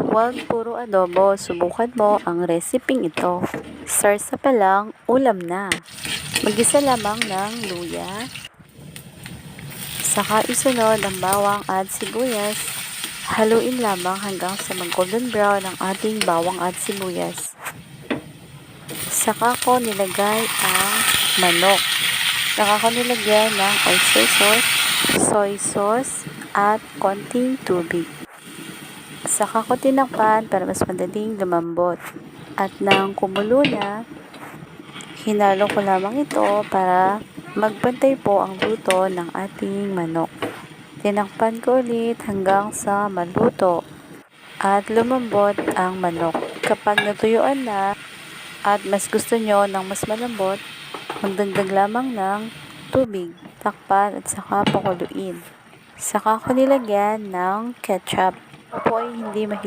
Huwag puro adobo, subukan mo ang reseping ito. Sarsa pa lang, ulam na. Mag-isa lamang ng luya. Saka isunod ang bawang at sibuyas. Haluin lamang hanggang sa mag-golden brown ang ating bawang at sibuyas. Saka ko nilagay ang manok. Saka ko nilagyan ng oyster sauce, soy sauce, at konting tubig. Saka ko tinakpan para mas madaling lumambot. At nang kumulo na, hinalo ko lamang ito para magpantay po ang luto ng ating manok. Tinakpan ko ulit hanggang sa maluto at lumambot ang manok. Kapag natuyuan na at mas gusto nyo ng mas malambot, magdagdag lamang ng tubig, takpan at saka pakuluin. Saka ko nilagyan ng ketchup. Ako ay hindi mahilig